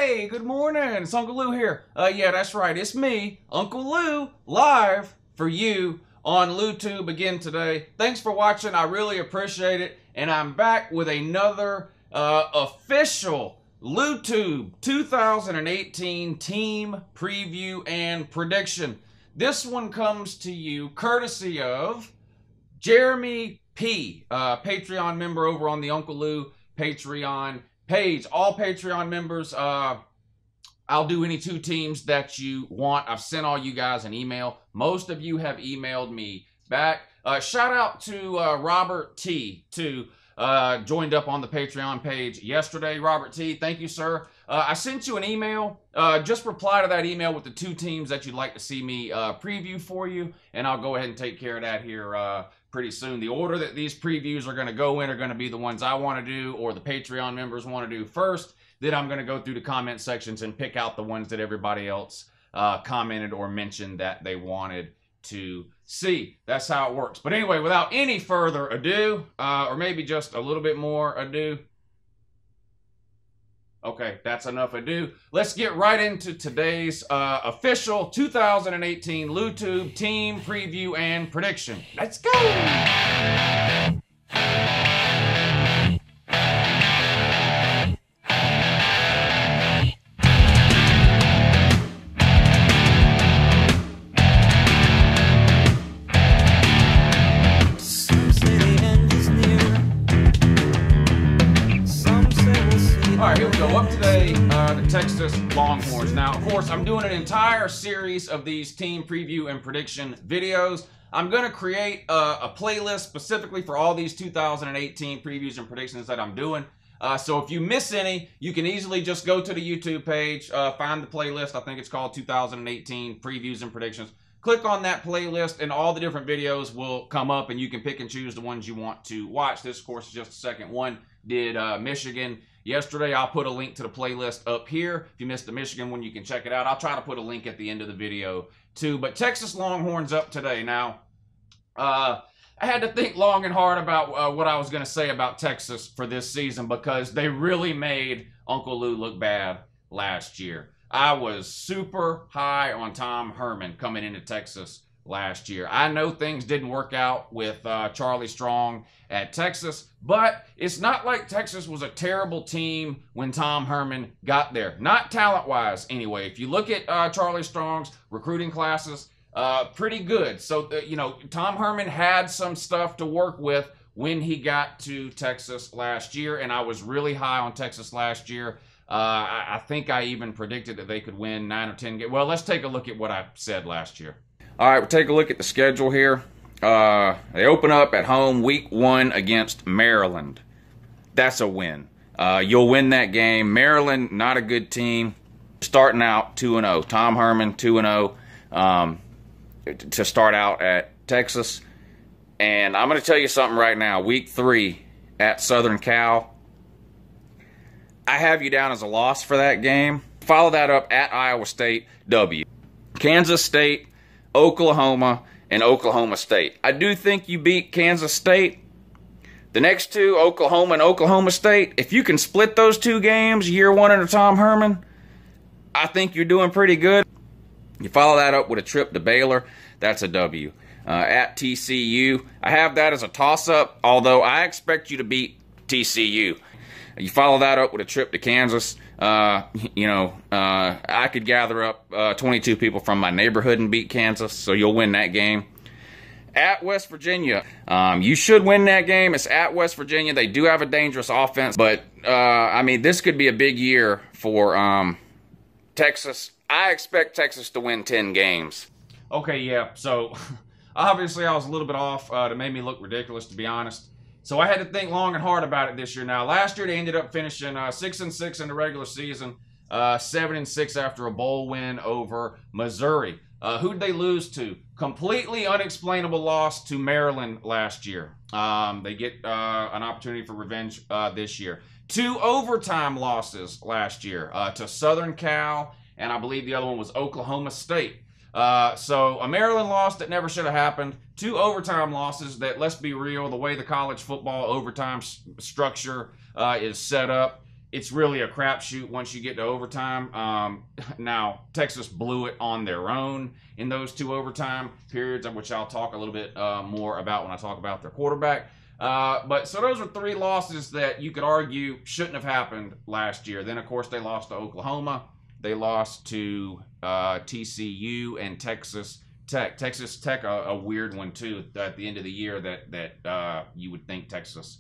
Hey, good morning. It's Uncle Lou here. Yeah, that's right. It's me, Uncle Lou, live for you on LouTube again today. Thanks for watching. I really appreciate it. And I'm back with another official LouTube 2018 team preview and prediction. This one comes to you courtesy of Jeremy P., Patreon member over on the Uncle Lou Patreon page. All Patreon members, I'll do any two teams that you want. I've sent all you guys an email. Most of you have emailed me back. Shout out to Robert T. too. Joined up on the Patreon page yesterday. Robert T., thank you, sir. I sent you an email. Just reply to that email with the two teams that you'd like to see me preview for you, and I'll go ahead and take care of that here pretty soon. The order that these previews are going to go in are going to be the ones I want to do or the Patreon members want to do first. Then I'm going to go through the comment sections and pick out the ones that everybody else commented or mentioned that they wanted to see. That's how it works. But anyway, without any further ado, or maybe just a little bit more ado. Okay, that's enough ado. Let's get right into today's official 2018 LouTube team preview and prediction. Let's go! Here we go. Up today, the Texas Longhorns. Now, of course, I'm doing an entire series of these team preview and prediction videos. I'm going to create a playlist specifically for all these 2018 previews and predictions that I'm doing. So if you miss any, you can easily just go to the YouTube page, find the playlist. I think it's called 2018 Previews and Predictions. Click on that playlist and all the different videos will come up and you can pick and choose the ones you want to watch. This, of course, is just the second one. Did Michigan yesterday. I'll put a link to the playlist up here. If you missed the Michigan one, you can check it out. I'll try to put a link at the end of the video too. But Texas Longhorns up today. Now, I had to think long and hard about what I was going to say about Texas for this season because they really made Uncle Lou look bad last year. I was super high on Tom Herman coming into Texas last year. I know things didn't work out with Charlie Strong at Texas, but it's not like Texas was a terrible team when Tom Herman got there. Not talent-wise, anyway. If you look at Charlie Strong's recruiting classes, pretty good. So, you know, Tom Herman had some stuff to work with when he got to Texas last year, and I was really high on Texas last year. I think I even predicted that they could win 9 or 10 games. Well, let's take a look at what I said last year. All right, we'll take a look at the schedule here. They open up at home week 1 against Maryland. That's a win. You'll win that game. Maryland, not a good team. Starting out 2-0. Tom Herman, 2-0 to start out at Texas. And I'm going to tell you something right now. Week 3 at Southern Cal. I have you down as a loss for that game. Follow that up at Iowa State, W. Kansas State, Oklahoma, and Oklahoma State. I do think you beat Kansas State. The next two, Oklahoma and Oklahoma State, if you can split those two games, year 1 under Tom Herman, I think you're doing pretty good. You follow that up with a trip to Baylor, that's a W. At TCU, I have that as a toss-up, although I expect you to beat TCU. You follow that up with a trip to Kansas. I could gather up 22 people from my neighborhood and beat Kansas, so you'll win that game. At West Virginia, you should win that game. It's at West Virginia. They do have a dangerous offense, but, I mean, this could be a big year for Texas. I expect Texas to win 10 games. Okay, yeah, so obviously I was a little bit off. It made me look ridiculous, to be honest. So I had to think long and hard about it this year. Now, last year they ended up finishing 6-6 in the regular season, 7-6 after a bowl win over Missouri. Who'd they lose to? Completely unexplainable loss to Maryland last year. They get an opportunity for revenge this year. 2 overtime losses last year to Southern Cal, and I believe the other one was Oklahoma State. So a Maryland loss that never should have happened. 2 overtime losses that, let's be real, the way the college football overtime structure is set up, it's really a crapshoot once you get to overtime. Now, Texas blew it on their own in those 2 overtime periods, which I'll talk a little bit more about when I talk about their quarterback. But so those are 3 losses that you could argue shouldn't have happened last year. Then, of course, they lost to Oklahoma. They lost to TCU and Texas Tech. Texas Tech, a weird one, too, at the end of the year that you would think Texas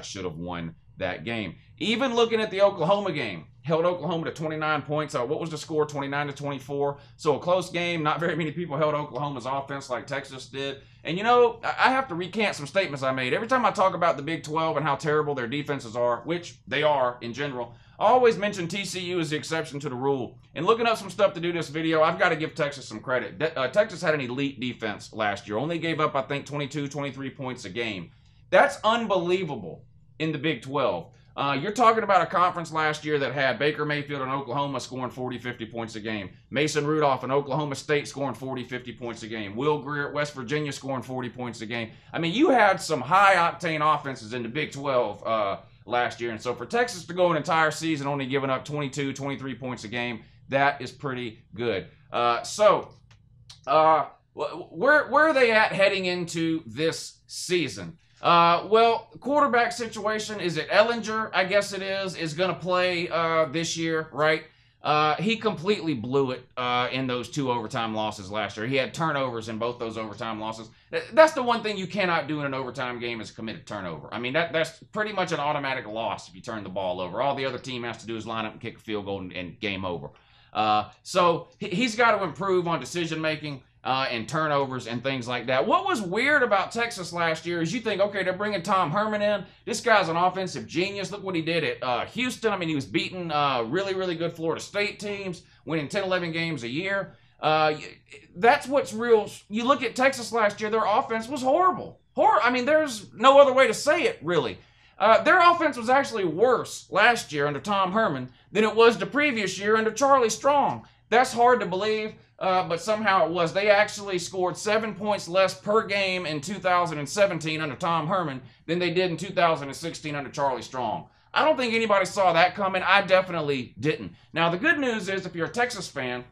should have won that game. Even looking at the Oklahoma game, held Oklahoma to 29 points. What was the score? 29-24. So a close game. Not very many people held Oklahoma's offense like Texas did. And, you know, I have to recant some statements I made. Every time I talk about the Big 12 and how terrible their defenses are, which they are in general, I always mention TCU as the exception to the rule. And looking up some stuff to do this video, I've got to give Texas some credit. Texas had an elite defense last year. Only gave up, I think, 22, 23 points a game. That's unbelievable in the Big 12. You're talking about a conference last year that had Baker Mayfield and Oklahoma scoring 40, 50 points a game. Mason Rudolph and Oklahoma State scoring 40, 50 points a game. Will Greer at West Virginia scoring 40 points a game. I mean, you had some high-octane offenses in the Big 12 last year. And so for Texas to go an entire season only giving up 22, 23 points a game, that is pretty good. Where are they at heading into this season? Well, quarterback situation, is it Ellinger? I guess it is going to play this year, right? He completely blew it in those 2 overtime losses last year. He had turnovers in both those overtime losses. That's the one thing you cannot do in an overtime game is commit a turnover. I mean, that's pretty much an automatic loss if you turn the ball over. All the other team has to do is line up and kick a field goal and game over. So he's got to improve on decision-making. And turnovers and things like that. What was weird about Texas last year is you think, okay, they're bringing Tom Herman in. This guy's an offensive genius. Look what he did at Houston. I mean, he was beating really, really good Florida State teams, winning 10, 11 games a year. That's what's real. You look at Texas last year, their offense was horrible. I mean, there's no other way to say it, really. Their offense was actually worse last year under Tom Herman than it was the previous year under Charlie Strong. That's hard to believe. But somehow it was. They actually scored 7 points less per game in 2017 under Tom Herman than they did in 2016 under Charlie Strong. I don't think anybody saw that coming. I definitely didn't. Now, the good news is if you're a Texas fan,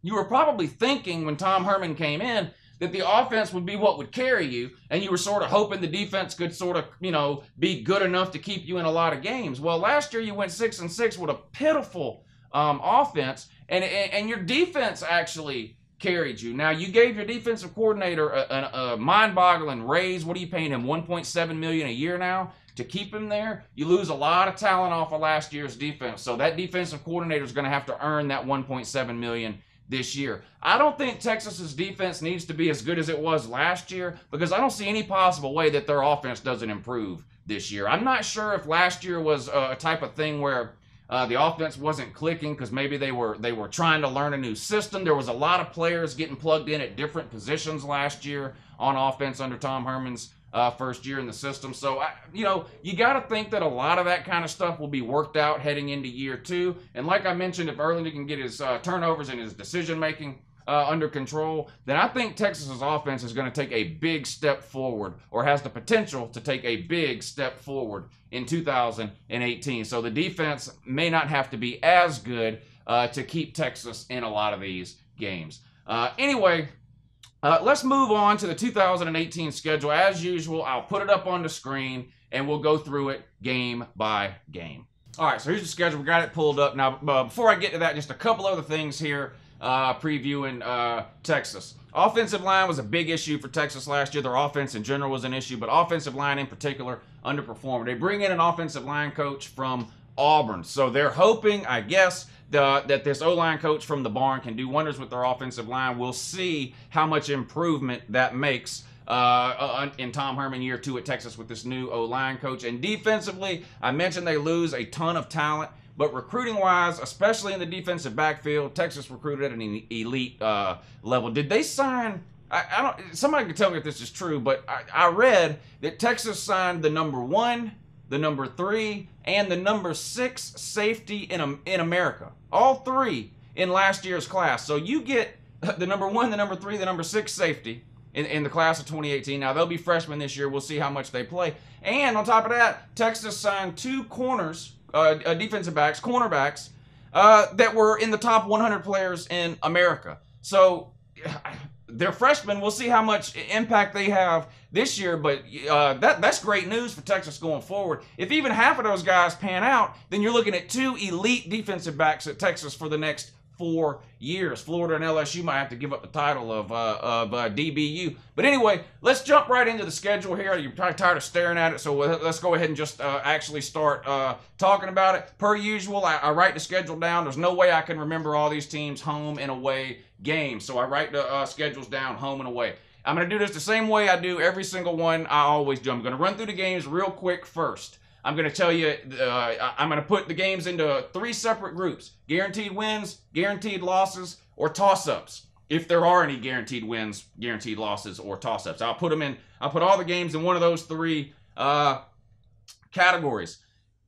you were probably thinking when Tom Herman came in that the offense would be what would carry you, and you were sort of hoping the defense could sort of, you know, be good enough to keep you in a lot of games. Well, last year you went 6-6 with a pitiful offense, and your defense actually carried you. Now, you gave your defensive coordinator a mind-boggling raise. What are you paying him, $1.7 million a year now to keep him there? You lose a lot of talent off of last year's defense, so that defensive coordinator is going to have to earn that $1.7 million this year. I don't think Texas's defense needs to be as good as it was last year because I don't see any possible way that their offense doesn't improve this year. I'm not sure if last year was a type of thing where the offense wasn't clicking because maybe they were trying to learn a new system. There was a lot of players getting plugged in at different positions last year on offense under Tom Herman's first year in the system. So, you got to think that a lot of that kind of stuff will be worked out heading into year 2. And like I mentioned, if Erlinger can get his turnovers and his decision-making under control, then I think Texas's offense is going to take a big step forward, or has the potential to take a big step forward in 2018. So the defense may not have to be as good to keep Texas in a lot of these games. Anyway, let's move on to the 2018 schedule. As usual, I'll put it up on the screen, and we'll go through it game by game. All right, so here's the schedule. We got it pulled up. Now, before I get to that, just a couple other things here. Previewing Texas. Offensive line was a big issue for Texas last year. Their offense in general was an issue, but offensive line in particular underperformed. They bring in an offensive line coach from Auburn, so they're hoping, I guess, that this O-line coach from the barn can do wonders with their offensive line. We'll see how much improvement that makes in Tom Herman year 2 at Texas with this new O-line coach. And defensively, I mentioned they lose a ton of talent. But recruiting-wise, especially in the defensive backfield, Texas recruited at an elite level. Did they sign? I don't. Somebody can tell me if this is true, but I read that Texas signed the number 1, the number 3, and the number 6 safety in America. All 3 in last year's class. So you get the number 1, the number 3, the number 6 safety in the class of 2018. Now, they'll be freshmen this year. We'll see how much they play. And on top of that, Texas signed 2 corners defensive backs, cornerbacks, that were in the top 100 players in America. So they're freshmen. We'll see how much impact they have this year, but that's great news for Texas going forward. If even half of those guys pan out, then you're looking at 2 elite defensive backs at Texas for the next 4 years. Florida and LSU might have to give up the title of DBU. But anyway, let's jump right into the schedule here. You're probably tired of staring at it, so let's go ahead and just actually start talking about it. Per usual, I write the schedule down. There's no way I can remember all these teams' home and away games, so I write the schedules down, home and away. I'm going to do this the same way I do every single one I always do. I'm going to run through the games real quick first. I'm going to tell you, I'm going to put the games into 3 separate groups: guaranteed wins, guaranteed losses, or toss-ups. If there are any guaranteed wins, guaranteed losses, or toss-ups, I'll put all the games in one of those 3 categories.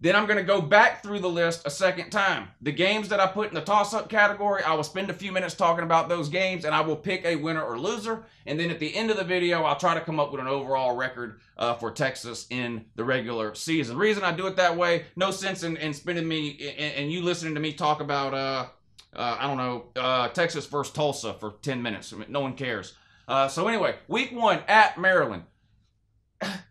Then I'm going to go back through the list a second time. The games that I put in the toss-up category, I will spend a few minutes talking about those games, and I will pick a winner or loser. And then at the end of the video, I'll try to come up with an overall record for Texas in the regular season. The reason I do it that way, no sense in spending and you listening to me talk about, I don't know, Texas versus Tulsa for 10 minutes. No one cares. So anyway, week 1 at Maryland.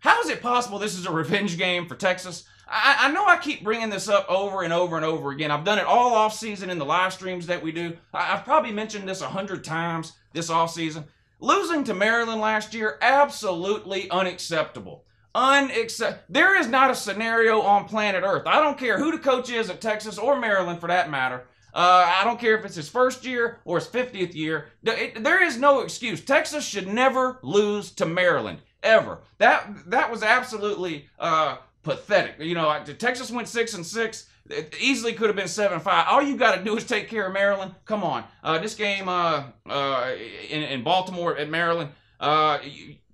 How is it possible this is a revenge game for Texas? I know I keep bringing this up over and over and over again. I've done it all offseason in the live streams that we do. I've probably mentioned this 100 times this offseason. Losing to Maryland last year, absolutely unacceptable. There is not a scenario on planet Earth. I don't care who the coach is at Texas or Maryland for that matter. I don't care if it's his first year or his 50th year. There is no excuse. Texas should never lose to Maryland, ever. That was absolutely pathetic. You know, Texas went 6-6. It easily could have been 7-5. All you got to do is take care of Maryland. Come on. This game in Baltimore at Maryland,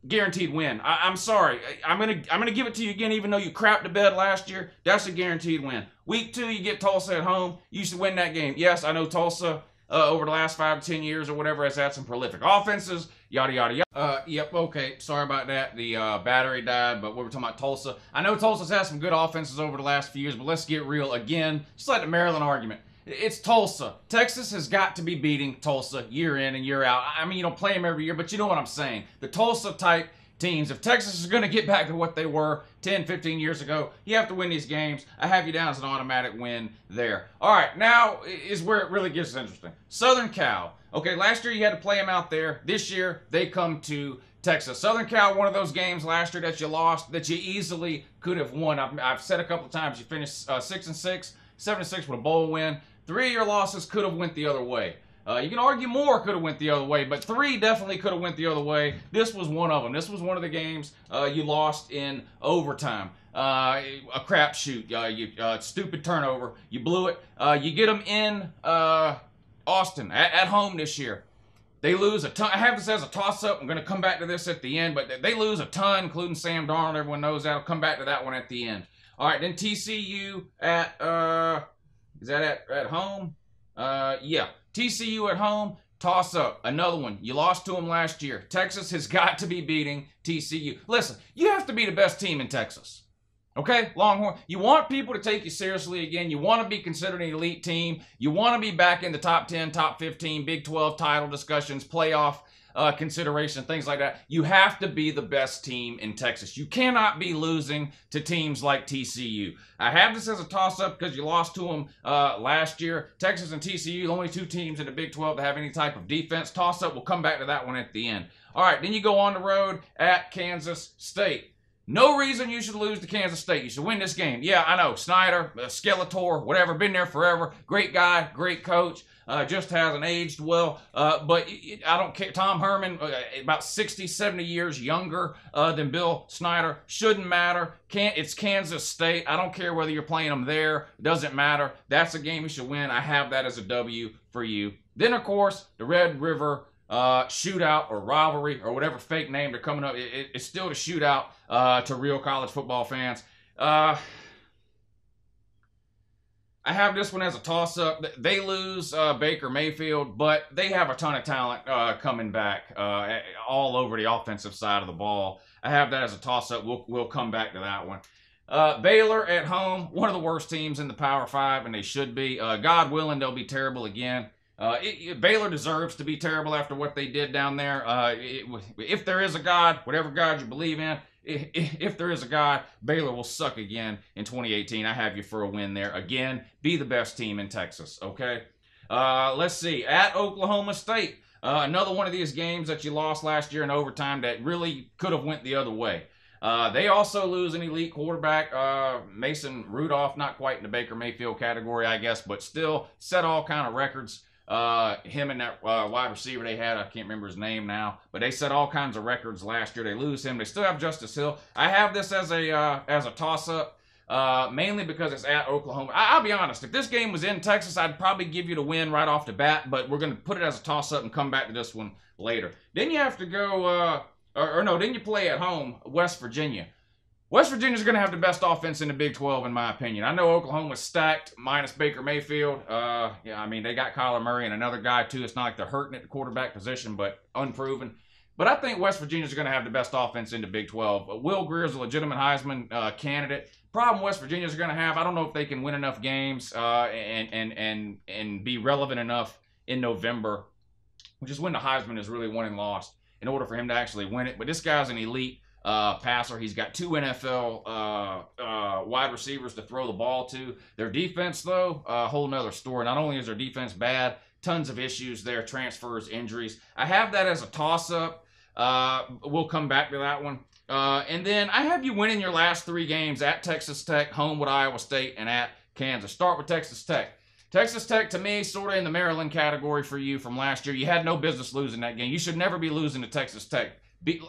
guaranteed win. I'm sorry. I'm gonna give it to you again, even though you crapped the bed last year. That's a guaranteed win. Week 2, you get Tulsa at home. You should win that game. Yes, I know Tulsa over the last 5 to 10 years or whatever has had some prolific offenses. Yada yada yada. Yep. Okay. Sorry about that. The battery died, but we were talking about Tulsa. I know Tulsa's had some good offenses over the last few years, but let's get real again. Just like the Maryland argument. It's Tulsa. Texas has got to be beating Tulsa year in and year out. I mean, you don't play them every year, but you know what I'm saying. The Tulsa-type teams, if Texas is going to get back to what they were 10, 15 years ago, you have to win these games. I have you down as an automatic win there. All right, now is where it really gets interesting. Southern Cal. Okay, last year you had to play them out there. This year, they come to Texas. Southern Cal, one of those games last year that you lost that you easily could have won. I've said a couple of times you finished 6-6, 7-6 with a bowl win. 3 of your losses could have went the other way. You can argue more could have went the other way, but 3 definitely could have went the other way. This was one of them. This was one of the games you lost in overtime. A crapshoot, stupid turnover. You blew it. You get them in Austin at home this year. They lose a ton. I have this as a toss-up. I'm going to come back to this at the end, but they lose a ton, including Sam Darnold. Everyone knows that. I'll come back to that one at the end. All right, then TCU at... Is that at home? Yeah. TCU at home, toss-up. Another one. You lost to them last year. Texas has got to be beating TCU. Listen, you have to be the best team in Texas. Okay? Longhorn. You want people to take you seriously again. You want to be considered an elite team. You want to be back in the top 10, top 15, Big 12 title discussions, playoff consideration, things like that. You have to be the best team in Texas. You cannot be losing to teams like TCU. I have this as a toss-up because you lost to them last year. Texas and TCU, the only 2 teams in the Big 12 that have any type of defense. Toss-up, we'll come back to that one at the end. All right, then you go on the road at Kansas State. No reason you should lose to Kansas State. You should win this game. Yeah, I know. Snyder, Skeletor, whatever, been there forever. Great guy, great coach. Just hasn't aged well. But I don't care. Tom Herman, about 60, 70 years younger than Bill Snyder. Shouldn't matter. It's Kansas State. I don't care whether you're playing them there. It doesn't matter. That's a game you should win. I have that as a W for you. Then, of course, the Red River shootout or rivalry or whatever fake name they're coming up. It's still the shootout to real college football fans. I have this one as a toss-up. They lose Baker Mayfield, but they have a ton of talent coming back all over the offensive side of the ball. I have that as a toss-up. We'll come back to that one. Baylor at home, one of the worst teams in the Power 5, and they should be. God willing, they'll be terrible again. Baylor deserves to be terrible after what they did down there. If there is a God, whatever God you believe in, if there is a God, Baylor will suck again in 2018. I have you for a win there. Again, be the best team in Texas, okay? Let's see. At Oklahoma State, another one of these games that you lost last year in overtime that really could have went the other way. They also lose an elite quarterback, Mason Rudolph, not quite in the Baker Mayfield category, I guess, but still set all kind of records. Him and that wide receiver they had, I can't remember his name now, but they set all kinds of records last year. They lose him. They still have Justice Hill. I have this as a toss-up, mainly because it's at Oklahoma. I'll be honest, if this game was in Texas, I'd probably give you the win right off the bat, but we're going to put it as a toss-up and come back to this one later. Then you have to go, then you play at home, West Virginia. West Virginia's going to have the best offense in the Big 12, in my opinion. I know Oklahoma's stacked, minus Baker Mayfield. Yeah, I mean, they got Kyler Murray and another guy, too. It's not like they're hurting at the quarterback position, but unproven. But I think West Virginia's going to have the best offense in the Big 12. Will Greer's a legitimate Heisman candidate. Problem West Virginia's going to have, I don't know if they can win enough games and be relevant enough in November, which is when the Heisman is really won and lost, in order for him to actually win it. But this guy's an elite passer. He's got 2 NFL wide receivers to throw the ball to. Their defense, though, a whole nother story. Not only is their defense bad, tons of issues there, transfers, injuries. I have that as a toss-up. We'll come back to that one. And then I have you winning your last 3 games at Texas Tech, home with Iowa State, and at Kansas. Start with Texas Tech. Texas Tech, to me, sort of in the Maryland category for you from last year. You had no business losing that game. You should never be losing to Texas Tech. Be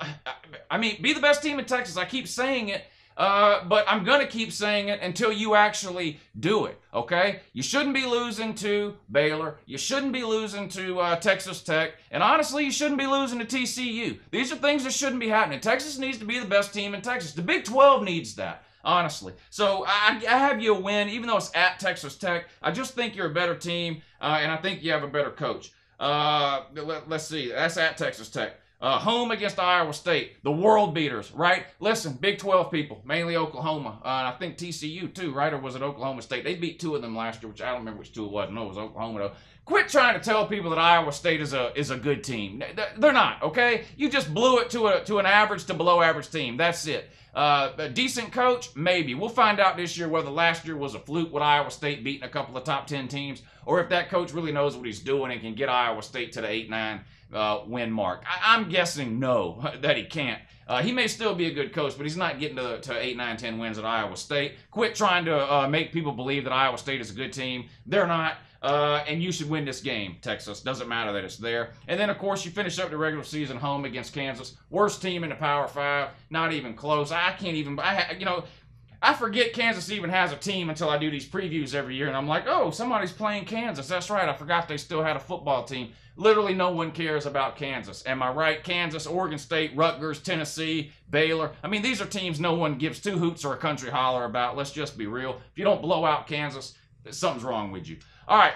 the best team in Texas. I keep saying it, but I'm going to keep saying it until you actually do it, okay? You shouldn't be losing to Baylor. You shouldn't be losing to Texas Tech. And honestly, you shouldn't be losing to TCU. These are things that shouldn't be happening. Texas needs to be the best team in Texas. The Big 12 needs that, honestly. So I have you a win, even though it's at Texas Tech. I just think you're a better team, and I think you have a better coach. Let's see. That's at Texas Tech. Home against Iowa State, the world beaters, right? Listen, Big 12 people, mainly Oklahoma. I think TCU too, right? Or was it Oklahoma State? They beat 2 of them last year, which I don't remember which 2 it was. No, it was Oklahoma though. Quit trying to tell people that Iowa State is a good team. They're not, okay? You just blew it to an average to below average team. That's it. A decent coach? Maybe. We'll find out this year whether last year was a fluke with Iowa State beating a couple of top 10 teams, or if that coach really knows what he's doing and can get Iowa State to the 8-9 win mark. I'm guessing no, that he can't. He may still be a good coach, but he's not getting to 8, 9, 10 wins at Iowa State. Quit trying to make people believe that Iowa State is a good team. They're not. And you should win this game, Texas. Doesn't matter that it's there. And then, of course, you finish up the regular season home against Kansas. Worst team in the Power 5. Not even close. I forget Kansas even has a team until I do these previews every year. And I'm like, oh, somebody's playing Kansas. That's right. I forgot they still had a football team. Literally no one cares about Kansas. Am I right? Kansas, Oregon State, Rutgers, Tennessee, Baylor. I mean, these are teams no one gives 2 hoots or a country holler about. Let's just be real. If you don't blow out Kansas, something's wrong with you. All right.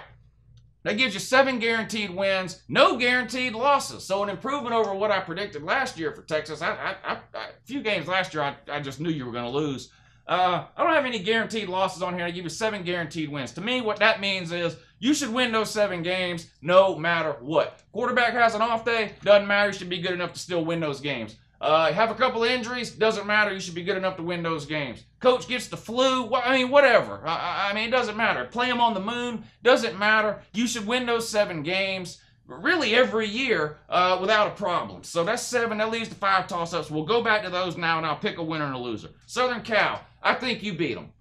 That gives you 7 guaranteed wins, no guaranteed losses. So an improvement over what I predicted last year for Texas. A few games last year, I just knew you were going to lose. I don't have any guaranteed losses on here. I give you 7 guaranteed wins. To me, what that means is you should win those 7 games no matter what. Quarterback has an off day, doesn't matter. You should be good enough to still win those games. Have a couple of injuries, doesn't matter. You should be good enough to win those games. Coach gets the flu, whatever. I mean, it doesn't matter. Play him on the moon, doesn't matter. You should win those 7 games really every year without a problem. So that's 7. That leaves the 5 toss-ups. We'll go back to those now, and I'll pick a winner and a loser. Southern Cal, I think you beat them.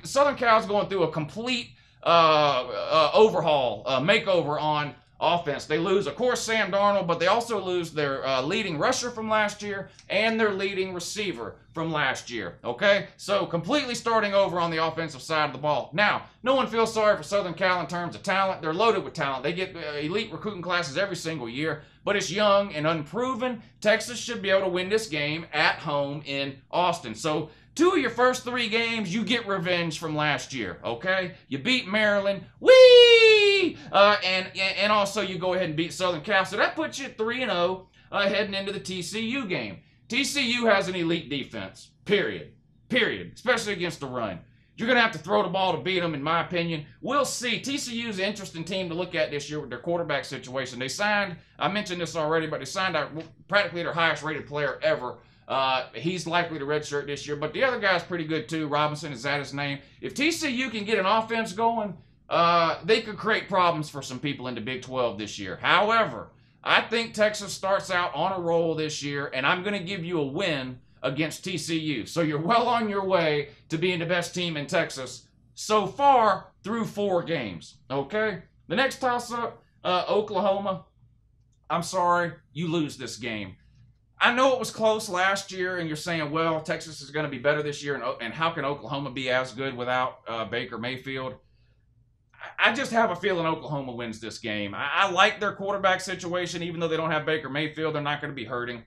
Southern Cal's going through a complete overhaul, makeover on offense. They lose, of course, Sam Darnold, but they also lose their leading rusher from last year and their leading receiver from last year, okay? So completely starting over on the offensive side of the ball. Now, no one feels sorry for Southern Cal in terms of talent. They're loaded with talent. They get elite recruiting classes every single year, but it's young and unproven. Texas should be able to win this game at home in Austin. So 2 of your first 3 games, you get revenge from last year, okay? You beat Maryland, whee! And also you go ahead and beat Southern Cal. So that puts you at 3-0 heading into the TCU game. TCU has an elite defense, period. period, especially against the run. You're going to have to throw the ball to beat them, in my opinion. We'll see. TCU is an interesting team to look at this year with their quarterback situation. They signed, I mentioned this already, but they signed out practically their highest rated player ever. He's likely to redshirt this year, but the other guy's pretty good too. Robinson, is that his name? If TCU can get an offense going, they could create problems for some people in the Big 12 this year. However, I think Texas starts out on a roll this year, and I'm going to give you a win against TCU. So you're well on your way to being the best team in Texas so far through 4 games. Okay? The next toss-up, Oklahoma. I'm sorry, you lose this game. I know it was close last year, and you're saying, well, Texas is going to be better this year, and how can Oklahoma be as good without Baker Mayfield? I just have a feeling Oklahoma wins this game. I like their quarterback situation. Even though they don't have Baker Mayfield, they're not going to be hurting.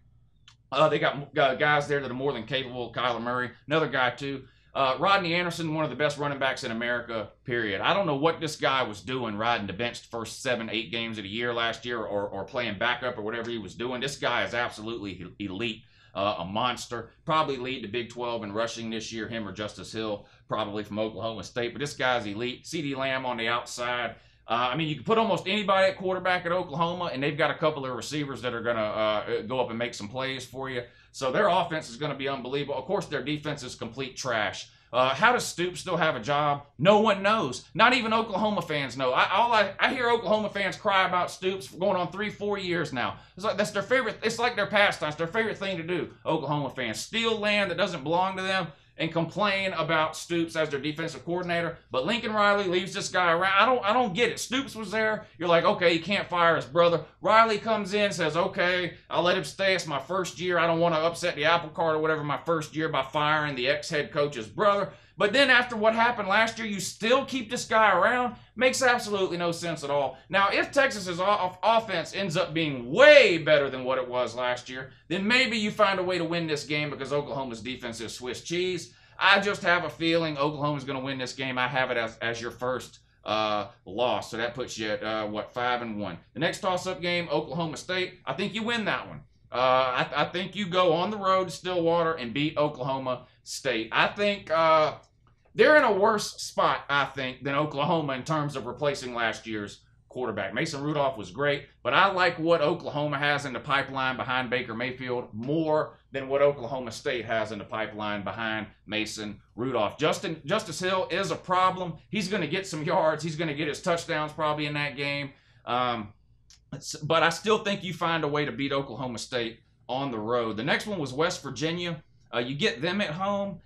They got guys there that are more than capable. Kyler Murray, another guy too. Rodney Anderson, one of the best running backs in America, period. I don't know what this guy was doing riding the bench the first 7-8 games of the year last year, or playing backup or whatever he was doing. This guy is absolutely elite, a monster. Probably lead the Big 12 in rushing this year, him or Justice Hill, probably from Oklahoma State. But this guy's elite. CeeDee Lamb on the outside. I mean, you can put almost anybody at quarterback at Oklahoma, and they've got a couple of receivers that are going to go up and make some plays for you. So their offense is going to be unbelievable. Of course, their defense is complete trash. How does Stoops still have a job? No one knows. Not even Oklahoma fans know. I hear Oklahoma fans cry about Stoops for going on 3-4 years now. It's like that's their favorite. It's like their pastime. It's their favorite thing to do. Oklahoma fans steal land that doesn't belong to them and complain about Stoops as their defensive coordinator. But Lincoln Riley leaves this guy around. I don't get it. Stoops was there. You're like, okay, he can't fire his brother. Riley comes in, says, okay, I'll let him stay. It's my first year. I don't want to upset the apple cart or whatever my first year by firing the ex-head coach's brother. But then after what happened last year, you still keep this guy around? Makes absolutely no sense at all. Now, if Texas's offense ends up being way better than what it was last year, then maybe you find a way to win this game because Oklahoma's defense is Swiss cheese. I just have a feeling Oklahoma's going to win this game. I have it as your first loss. So that puts you at, 5-1. The next toss-up game, Oklahoma State. I think you win that one. I think you go on the road to Stillwater and beat Oklahoma State. I think they're in a worse spot, I think, than Oklahoma in terms of replacing last year's quarterback. Mason Rudolph was great, but I like what Oklahoma has in the pipeline behind Baker Mayfield more than what Oklahoma State has in the pipeline behind Mason Rudolph. Justice Hill is a problem. He's going to get some yards. He's going to get his touchdowns probably in that game. But I still think you find a way to beat Oklahoma State on the road. The next one was West Virginia. You get them at home.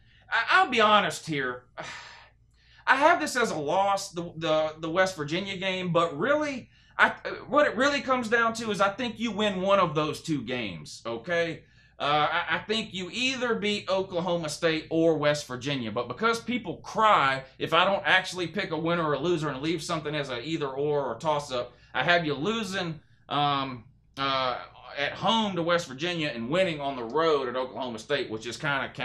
I'll be honest here. I have this as a loss, the West Virginia game, but really, what it really comes down to is I think you win one of those 2 games, okay? I think you either beat Oklahoma State or West Virginia, but because people cry if I don't actually pick a winner or a loser and leave something as a either or toss-up, I have you losing at home to West Virginia and winning on the road at Oklahoma State, which is kind of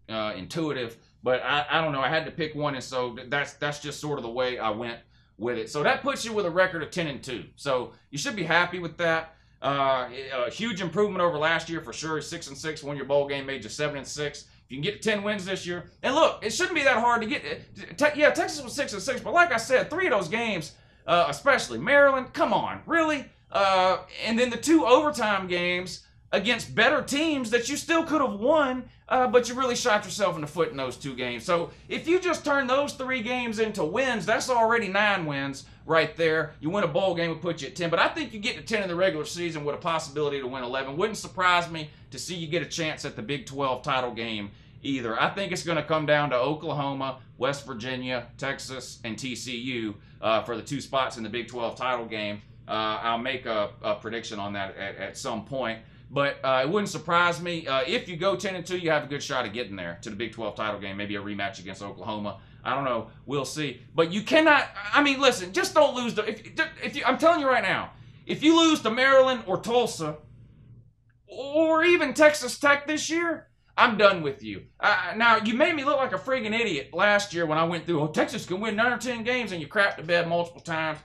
counterintuitive. But I don't know. I had to pick one, and so that's just sort of the way I went with it. So that puts you with a record of 10-2. So you should be happy with that. A huge improvement over last year for sure. 6-6, won your bowl game, made you 7-6. If you can get to 10 wins this year, and look, it shouldn't be that hard to get. Yeah, Texas was 6-6, but like I said, 3 of those games, especially Maryland, come on, really? And then the 2 overtime games against better teams that you still could have won, but you really shot yourself in the foot in those 2 games. So if you just turn those 3 games into wins, that's already 9 wins right there. You win a bowl game, would put you at 10. But I think you get to 10 in the regular season with a possibility to win 11. Wouldn't surprise me to see you get a chance at the Big 12 title game either. I think it's going to come down to Oklahoma, West Virginia, Texas, and TCU for the 2 spots in the Big 12 title game. I'll make a prediction on that at some point. But it wouldn't surprise me. If you go 10-2, you have a good shot of getting there to the Big 12 title game, maybe a rematch against Oklahoma. I don't know. We'll see. But you cannot, I mean, listen, just don't lose. I'm telling you right now, if you lose to Maryland or Tulsa or even Texas Tech this year, I'm done with you. Now, you made me look like a friggin' idiot last year when I went through, Texas can win 9 or 10 games, and you crapped the bed multiple times.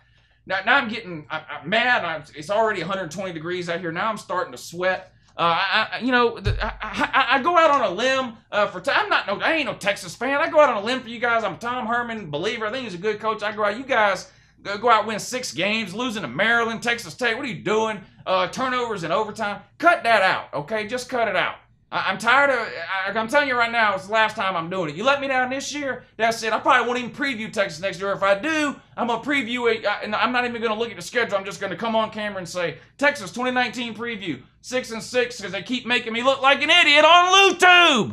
Now I'm getting I'm mad. It's already 120 degrees out here. Now I'm starting to sweat. I go out on a limb I ain't no Texas fan. I go out on a limb for you guys. I'm a Tom Herman believer. I think he's a good coach. I go out. You guys go out, win 6 games, losing to Maryland, Texas Tech. What are you doing? Turnovers in overtime. Cut that out, okay? Just cut it out. I'm tired of, I'm telling you right now, it's the last time I'm doing it. You let me down this year, that's it. I probably won't even preview Texas next year. If I do, I'm going to preview it, and I'm not even going to look at the schedule. I'm just going to come on camera and say, Texas 2019 preview, 6-6, because they keep making me look like an idiot on YouTube.